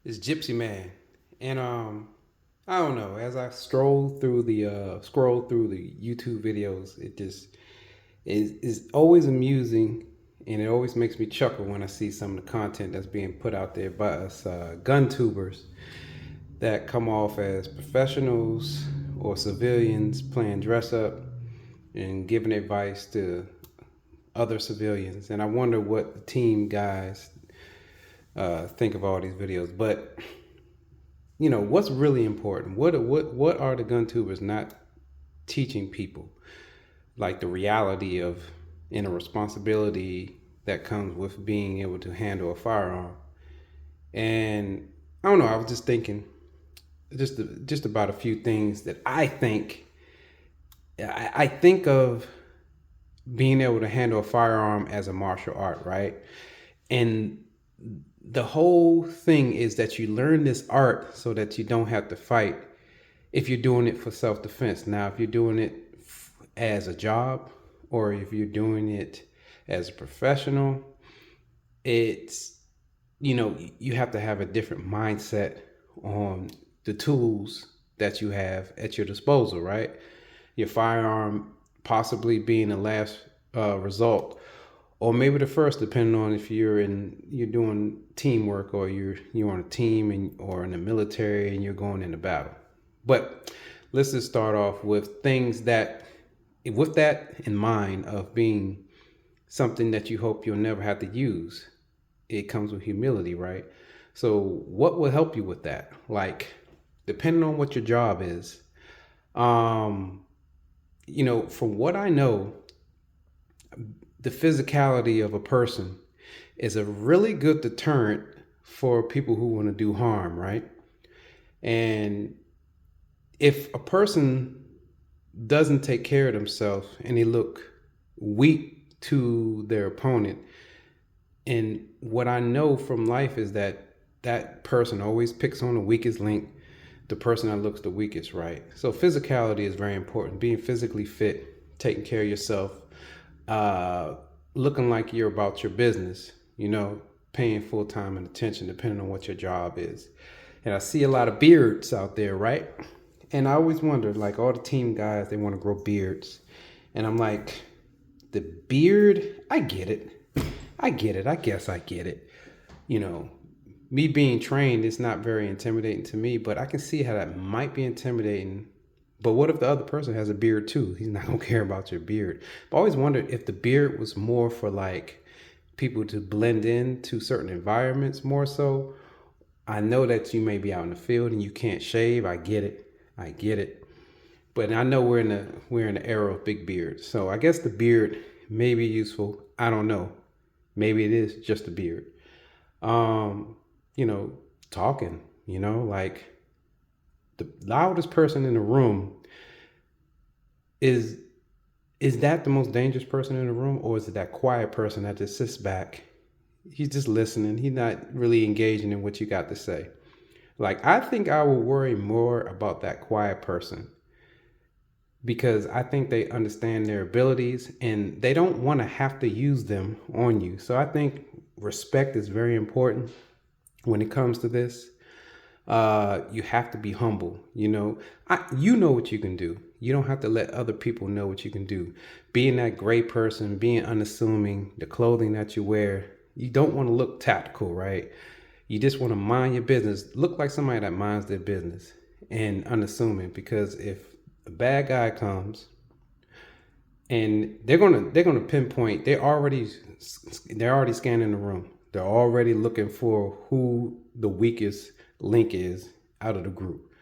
It's Gypsy Man, and I don't know. As I scroll through the YouTube videos, it just is always amusing, and it always makes me chuckle when I see some of the content that's being put out there by us gun tubers that come off as professionals or civilians playing dress up and giving advice to other civilians. And I wonder what the team guys think of all these videos, but what's really important, what are the gun tubers not teaching people, like the reality of and a responsibility that comes with being able to handle a firearm. And I don't know, I was just thinking just about a few things that I think of being able to handle a firearm as a martial art, right? And the whole thing is that you learn this art so that you don't have to fight if you're doing it for self-defense. Now, if you're doing it as a job or if you're doing it as a professional, it's, you have to have a different mindset on the tools that you have at your disposal, right? Your firearm possibly being the last result, or maybe the first, depending on if you're doing teamwork or you're on a team or in the military and you're going into battle. But let's just start off with things that, with that in mind of being something that you hope you'll never have to use, it comes with humility, right? So what will help you with that? Like, depending on what your job is, um, from what I know, the physicality of a person is a really good deterrent for people who want to do harm, right? And if a person doesn't take care of themselves and they look weak to their opponent, and what I know from life is that that person always picks on the weakest link, the person that looks the weakest, right? So physicality is very important. Being physically fit, taking care of yourself, uh, looking like you're about your business, paying full time and attention depending on what your job is. And I see a lot of beards out there, right? And I always wonder, like all the team guys, they want to grow beards. And I'm like, the beard, I get it. I get it. I guess I get it. You know, Me being trained is not very intimidating to me, but I can see how that might be intimidating. But what if the other person has a beard too? He's not gonna care about your beard. But I always wondered if the beard was more for like people to blend in to certain environments more so. I know that you may be out in the field and you can't shave. I get it. I get it. But I know we're in the era of big beards. So I guess the beard may be useful. I don't know. Maybe it is just a beard. Um, you know, Talking, like the loudest person in the room is is that the most dangerous person in the room, or is it that quiet person that just sits back? He's just listening. He's not really engaging in what you got to say. Like, I think I will worry more about that quiet person because I think they understand their abilities and they don't want to have to use them on you. So I think respect is very important when it comes to this. You have to be humble. You know what you can do. You don't have to let other people know what you can do. Being that great person, being unassuming, the clothing that you wear, you don't want to look tactical, right? You just want to mind your business, look like somebody that minds their business and unassuming. Because if a bad guy comes and they're gonna pinpoint, they're already scanning the room. They're already looking for who the weakest link is out of the group.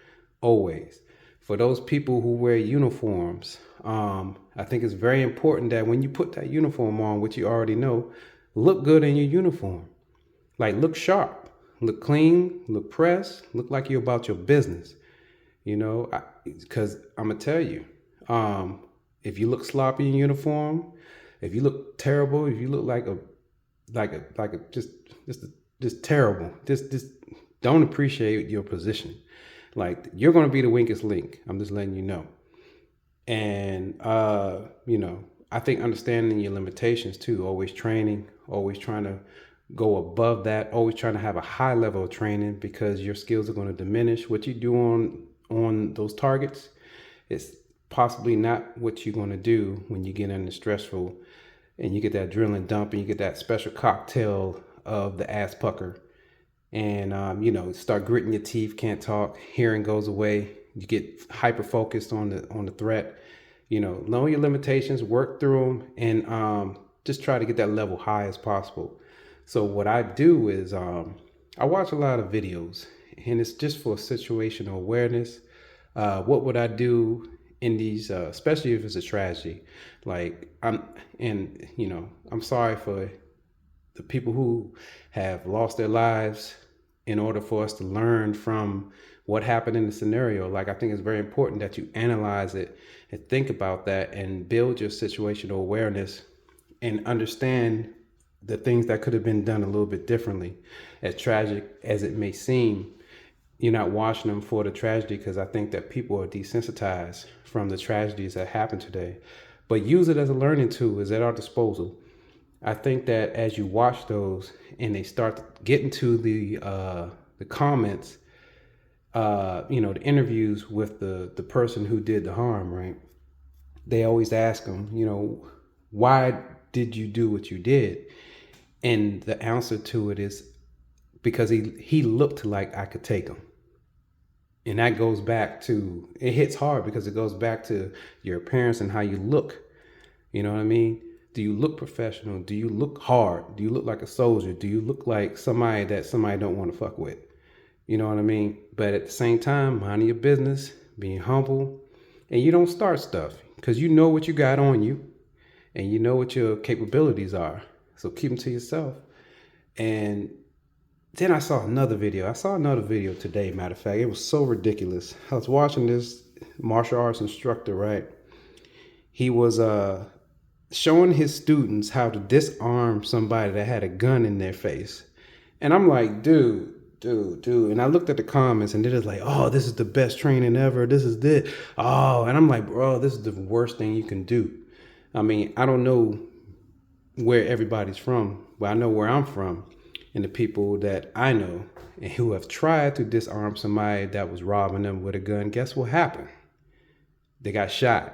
Always. For those people who wear uniforms, I think it's very important that when you put that uniform on, which you already know, look good in your uniform. Like, look sharp, look clean, look pressed, look like you're about your business. Because I'm gonna tell you, if you look sloppy in uniform, if you look terrible, if you look like a just just terrible, just don't appreciate your position. Like, you're gonna be the weakest link. I'm just letting you know. And I think understanding your limitations too, always training, always trying to go above that, always trying to have a high level of training, because your skills are going to diminish. What you do on those targets is possibly not what you're going to do when you get under stressful and you get that adrenaline dump and you get that special cocktail of the ass pucker, and start gritting your teeth, can't talk, hearing goes away, you get hyper focused on the threat. Know your limitations, work through them, and just try to get that level high as possible. So what I do is I watch a lot of videos, and it's just for situational awareness. What would I do in these, especially if it's a tragedy? Like I'm sorry for the people who have lost their lives, in order for us to learn from what happened in the scenario. Like, I think it's very important that you analyze it and think about that and build your situational awareness and understand the things that could have been done a little bit differently. As tragic as it may seem, you're not watching them for the tragedy, because I think that people are desensitized from the tragedies that happen today. But use it as a learning tool, is at our disposal. I think that as you watch those and they start getting to the comments, the interviews with the person who did the harm, right? They always ask them, why did you do what you did? And the answer to it is because he looked like I could take him. And that goes back to, it hits hard because it goes back to your appearance and how you look. You know what I mean? Do you look professional? Do you look hard? Do you look like a soldier? Do you look like somebody that somebody don't want to fuck with? You know what I mean? But at the same time, minding your business, being humble, and you don't start stuff because you know what you got on you and you know what your capabilities are. So keep them to yourself. And then I saw another video. Today, matter of fact. It was so ridiculous. I was watching this martial arts instructor, right? He was showing his students how to disarm somebody that had a gun in their face. And I'm like, dude. And I looked at the comments and they're just like, oh, this is the best training ever. This is it. Oh, and I'm like, bro, this is the worst thing you can do. I mean, I don't know where everybody's from, but I know where I'm from. And the people that I know and who have tried to disarm somebody that was robbing them with a gun, guess what happened? They got shot.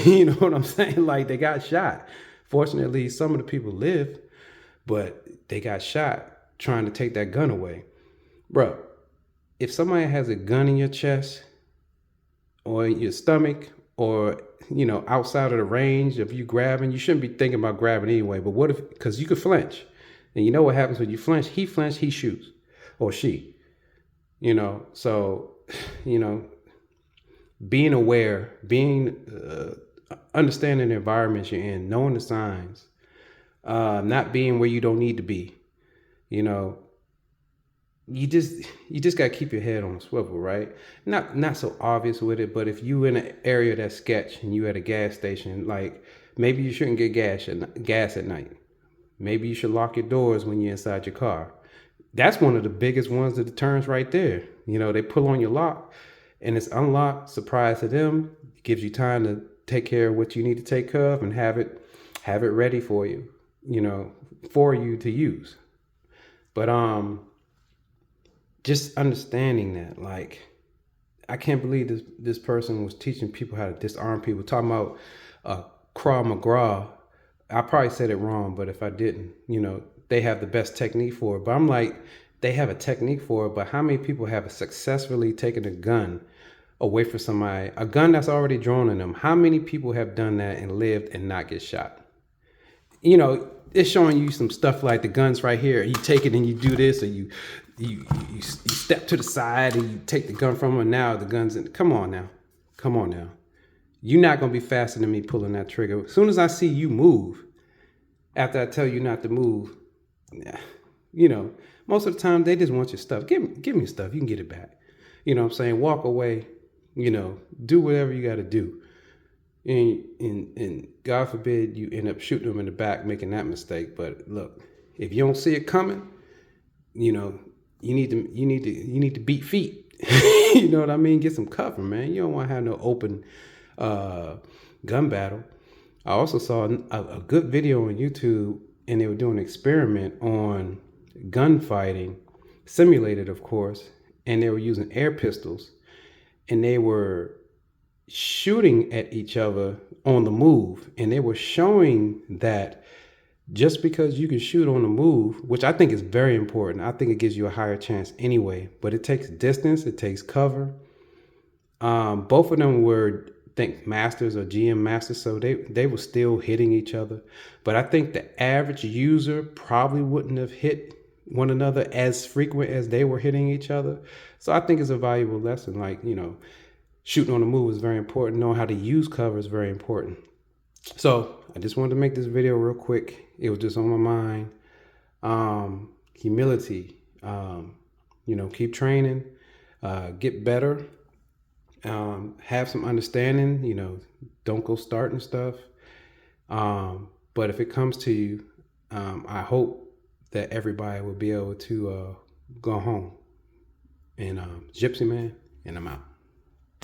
You know what I'm saying? Like, they got shot. Fortunately, some of the people lived, but they got shot trying to take that gun away. Bro, if somebody has a gun in your chest or in your stomach or, outside of the range of you grabbing, you shouldn't be thinking about grabbing anyway. But what if, because you could flinch. And you know what happens when you flinch? He flinched, he shoots. Or she. So, being aware, understanding the environments you're in, knowing the signs, not being where you don't need to be. You just got to keep your head on a swivel, right? Not so obvious with it, but if you in an area that's sketch and you at a gas station, like, maybe you shouldn't get gas at night. Maybe you should lock your doors when you're inside your car. That's one of the biggest ones, the deterrents right there. They pull on your lock and it's unlocked. Surprise to them. It gives you time to take care of what you need to take care of and have it ready for you, for you to use. But just understanding that, like, I can't believe this person was teaching people how to disarm people, talking about Krav Maga. I probably said it wrong, but if I didn't, they have the best technique for it. But I'm like, they have a technique for it, but how many people have successfully taken a gun away from somebody, a gun that's already drawn in them? How many people have done that and lived and not get shot? It's showing you some stuff like the guns right here. You take it and you do this, or you step to the side and you take the gun from them, and now the gun's in. Come on now. You're not going to be faster than me pulling that trigger. As soon as I see you move, after I tell you not to move, most of the time they just want your stuff. Give me your stuff. You can get it back. You know what I'm saying? Walk away, do whatever you got to do. And God forbid you end up shooting them in the back, making that mistake. But look, if you don't see it coming, you need to beat feet. You know what I mean? Get some cover, man. You don't want to have no open gun battle. I also saw a good video on YouTube and they were doing an experiment on gunfighting, simulated, of course, and they were using air pistols, and they were shooting at each other on the move, and they were showing that just because you can shoot on the move, which I think is very important, I think it gives you a higher chance anyway, but it takes distance, it takes cover. Both of them were, I think, masters or GM masters, so they were still hitting each other. But I think the average user probably wouldn't have hit one another as frequent as they were hitting each other. So I think it's a valuable lesson. Like, shooting on the move is very important. Knowing how to use cover is very important. So I just wanted to make this video real quick. It was just on my mind. Humility. Keep training. Get better. Have some understanding. Don't go starting stuff. But if it comes to you, I hope that everybody will be able to go home. And Gypsy Man, and I'm out.